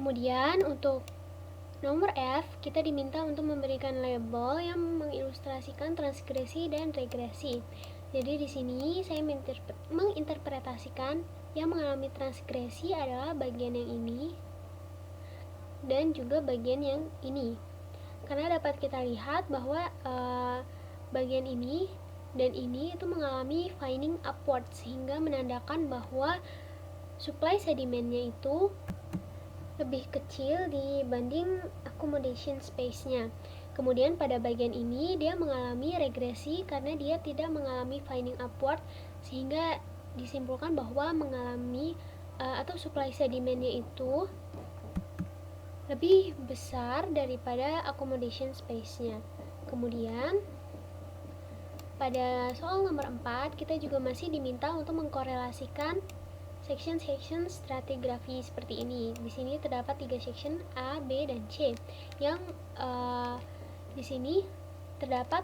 Kemudian untuk nomor F, kita diminta untuk memberikan label yang mengilustrasikan transgresi dan regresi. Jadi di sini saya menginterpretasikan yang mengalami transgresi adalah bagian yang ini dan juga bagian yang ini. Karena dapat kita lihat bahwa bagian ini dan ini itu mengalami fining upward, sehingga menandakan bahwa supply sedimennya itu lebih kecil dibanding accommodation space-nya. Kemudian pada bagian ini dia mengalami regresi karena dia tidak mengalami fining upward, sehingga disimpulkan bahwa mengalami atau supply sedimennya itu lebih besar daripada accommodation space-nya. Kemudian pada soal nomor 4 kita juga masih diminta untuk mengkorelasikan section stratigrafi seperti ini. Di sini terdapat 3 section A, B, dan C. Yang di sini terdapat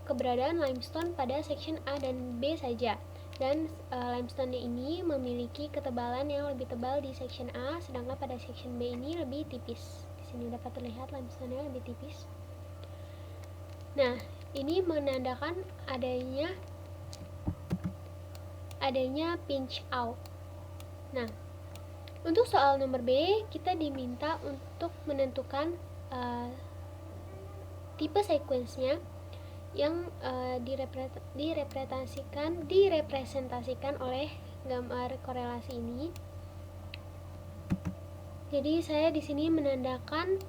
keberadaan limestone pada section A dan B saja. Dan limestone ini memiliki ketebalan yang lebih tebal di section A, sedangkan pada section B ini lebih tipis. Di sini dapat terlihat limestone-nya lebih tipis. Nah, ini menandakan adanya pinch out. Nah, untuk soal nomor B, kita diminta untuk menentukan tipe sequence-nya yang direpresentasikan oleh gambar korelasi ini. Jadi saya di sini menandakan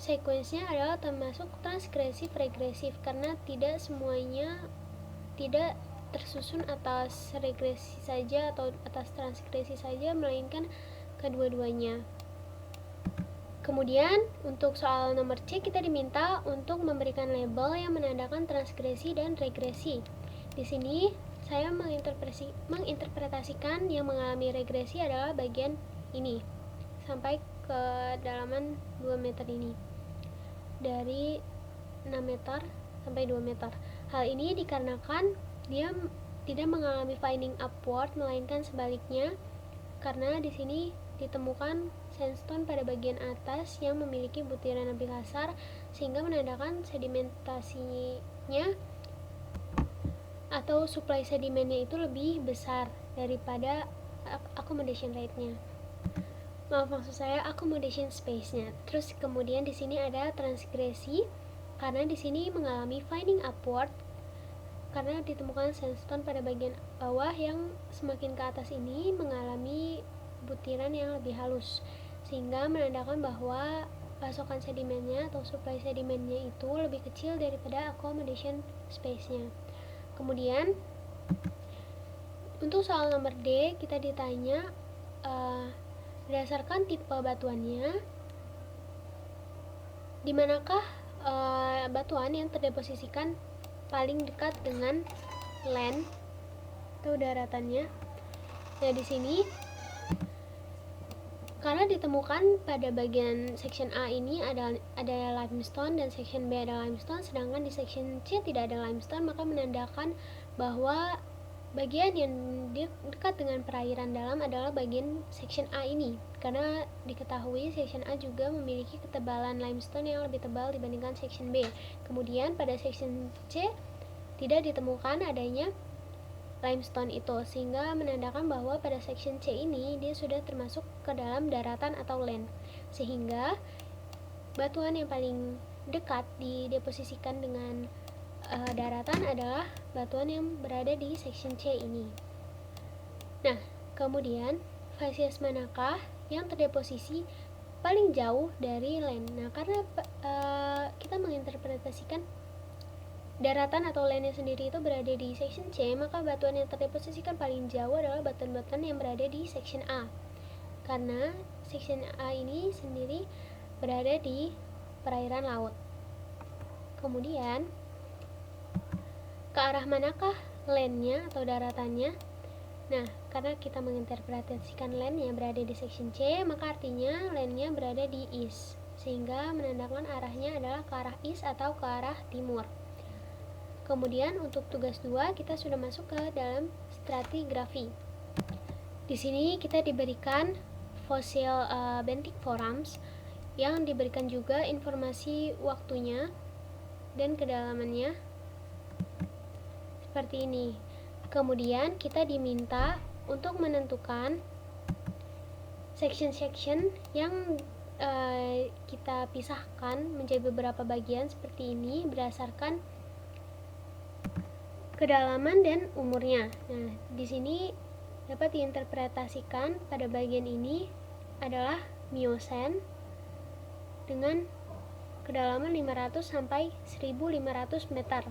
sequence-nya adalah termasuk transgresif regresif karena tidak semuanya tidak tersusun atas regresi saja atau atas transgresi saja, melainkan kedua-duanya. Kemudian untuk soal nomor C kita diminta untuk memberikan label yang menandakan transgresi dan regresi. Di sini saya menginterpretasikan yang mengalami regresi adalah bagian ini sampai kedalaman 2 meter ini, dari 6 meter sampai 2 meter. Hal ini dikarenakan dia tidak mengalami fining upward, melainkan sebaliknya, karena di sini ditemukan sandstone pada bagian atas yang memiliki butiran lebih kasar, sehingga menandakan sedimentasinya atau supply sedimennya itu lebih besar daripada accommodation rate-nya. Maksud saya accommodation space-nya. Terus kemudian di sini ada transgresi karena di sini mengalami fining upward karena ditemukan sandstone pada bagian bawah yang semakin ke atas ini mengalami butiran yang lebih halus, sehingga menandakan bahwa pasokan sedimennya atau supply sedimennya itu lebih kecil daripada accommodation space-nya. Kemudian untuk soal nomor D kita ditanya berdasarkan tipe batuannya, di manakah batuan yang terdeposisikan paling dekat dengan land atau daratannya. Nah, di sini karena ditemukan pada bagian section A ini ada limestone dan section B ada limestone, sedangkan di section C tidak ada limestone, maka menandakan bahwa bagian yang dekat dengan perairan dalam adalah bagian section A ini, karena diketahui section A juga memiliki ketebalan limestone yang lebih tebal dibandingkan section B. Kemudian pada section C tidak ditemukan adanya limestone itu, sehingga menandakan bahwa pada section C ini dia sudah termasuk ke dalam daratan atau land, sehingga batuan yang paling dekat dideposisikan dengan daratan adalah batuan yang berada di section C ini. Nah, kemudian fasies manakah yang terdeposisi paling jauh dari land? Nah, karena kita menginterpretasikan daratan atau landnya sendiri itu berada di section C, maka batuan yang terdeposisikan paling jauh adalah batuan-batuan yang berada di section A, karena section A ini sendiri berada di perairan laut. Kemudian ke arah manakah landnya atau daratannya? Nah, karena kita menginterpretasikan landnya berada di section C, maka artinya landnya berada di east, sehingga menandakan arahnya adalah ke arah east atau ke arah timur. Kemudian untuk tugas 2 kita sudah masuk ke dalam stratigrafi. Di sini kita diberikan fosil benthic forams yang diberikan juga informasi waktunya dan kedalamannya seperti ini. Kemudian kita diminta untuk menentukan section-section yang kita pisahkan menjadi beberapa bagian seperti ini berdasarkan kedalaman dan umurnya. Nah, di sini dapat diinterpretasikan pada bagian ini adalah Miocene dengan kedalaman 500 sampai 1500 meter.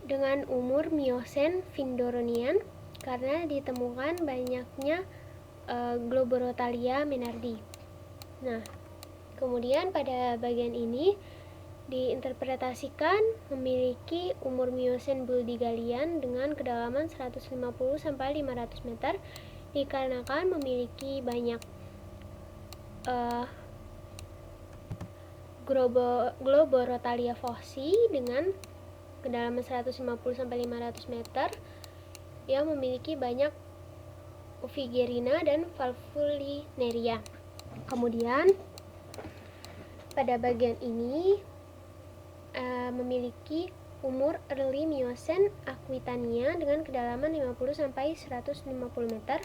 Dengan umur Miocene Vindoronian karena ditemukan banyaknya Globorotalia menardi. Nah, kemudian pada bagian ini diinterpretasikan memiliki umur Miocene Buldigalian dengan kedalaman 150 sampai 500 meter dikarenakan memiliki banyak Globorotalia fossi dengan kedalaman 150 sampai 500 meter yang memiliki banyak Ovigerina dan Valvulineria. Kemudian pada bagian ini memiliki umur early Miocene Aquitania dengan kedalaman 50 sampai 150 meter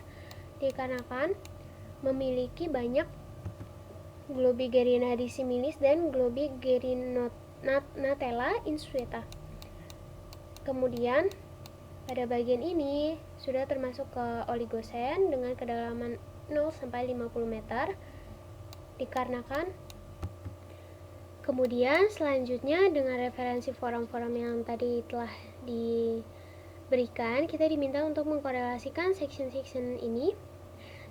dikarenakan memiliki banyak Globigerina dissimilis dan Globigerinatella insueta. Kemudian pada bagian ini sudah termasuk ke Oligocene dengan kedalaman 0 sampai 50 meter dikarenakan kemudian selanjutnya dengan referensi forum-forum yang tadi telah diberikan kita diminta untuk mengkorelasikan section-section ini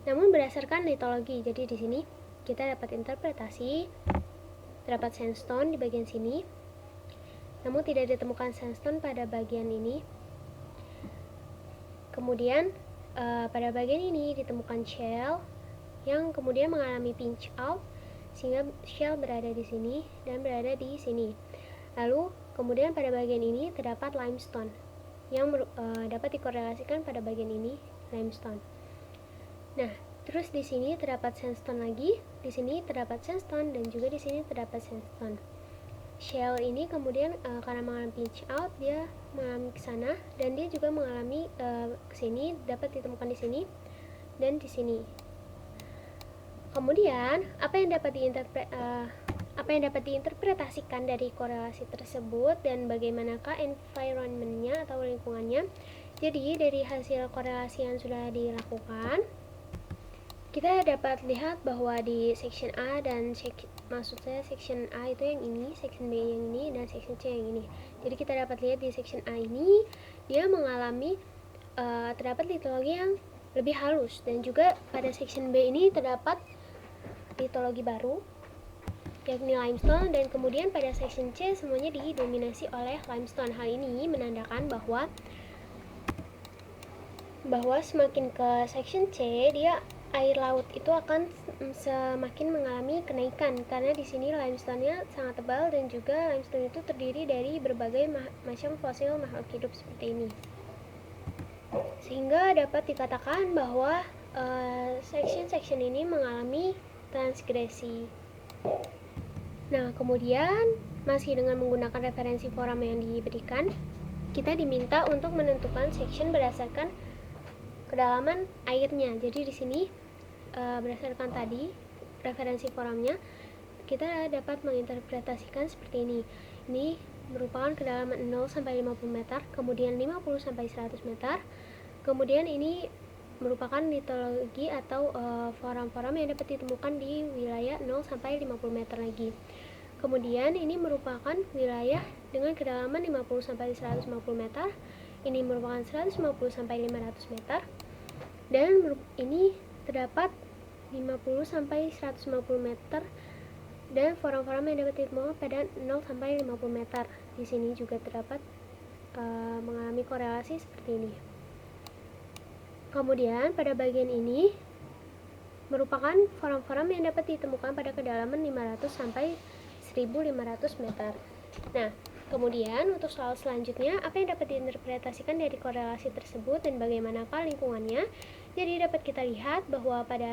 namun berdasarkan litologi. Jadi di sini kita dapat interpretasi terdapat sandstone di bagian sini namun tidak ditemukan sandstone pada bagian ini. Kemudian pada bagian ini ditemukan shell yang kemudian mengalami pinch out sehingga shell berada di sini dan berada di sini. Lalu kemudian pada bagian ini terdapat limestone yang dapat dikorelasikan pada bagian ini limestone. Nah, terus di sini terdapat sandstone lagi, di sini terdapat sandstone dan juga di sini terdapat sandstone. Shell ini kemudian karena mengalami pinch out dia mengalami ke sana dan dia juga mengalami ke sini, dapat ditemukan di sini dan di sini. Kemudian apa yang dapat diinterpretasikan dari korelasi tersebut dan bagaimanakah environment-nya atau lingkungannya? Jadi dari hasil korelasi yang sudah dilakukan kita dapat lihat bahwa di section A dan maksud saya section A itu yang ini, section B yang ini, dan section C yang ini. Jadi kita dapat lihat di section A ini dia mengalami terdapat litologi yang lebih halus dan juga pada section B ini terdapat litologi baru yakni limestone dan kemudian pada section C semuanya didominasi oleh limestone. Hal ini menandakan bahwa semakin ke section C dia air laut itu akan semakin mengalami kenaikan karena di sini limestone-nya sangat tebal dan juga limestone itu terdiri dari berbagai macam fosil makhluk hidup seperti ini. Sehingga dapat dikatakan bahwa section-section ini mengalami transgresi. Nah, kemudian masih dengan menggunakan referensi forum yang diberikan, kita diminta untuk menentukan section berdasarkan kedalaman airnya. Jadi di sini berdasarkan tadi referensi forumnya kita dapat menginterpretasikan seperti ini. Ini merupakan kedalaman 0 sampai 50 meter, kemudian 50 sampai 100 meter. Kemudian ini merupakan litologi atau forum-forum yang dapat ditemukan di wilayah 0 sampai 50 meter lagi. Kemudian ini merupakan wilayah dengan kedalaman 50 sampai 150 meter. Ini merupakan 150 sampai 500 meter. Dan ini terdapat 50 sampai 150 meter dan forum-forum yang dapat ditemukan pada 0 sampai 50 meter. Di sini juga terdapat mengalami korelasi seperti ini. Kemudian pada bagian ini merupakan forum-forum yang dapat ditemukan pada kedalaman 500 sampai 1500 meter. Nah, kemudian untuk soal selanjutnya, apa yang dapat diinterpretasikan dari korelasi tersebut dan bagaimanakah lingkungannya? Jadi dapat kita lihat bahwa pada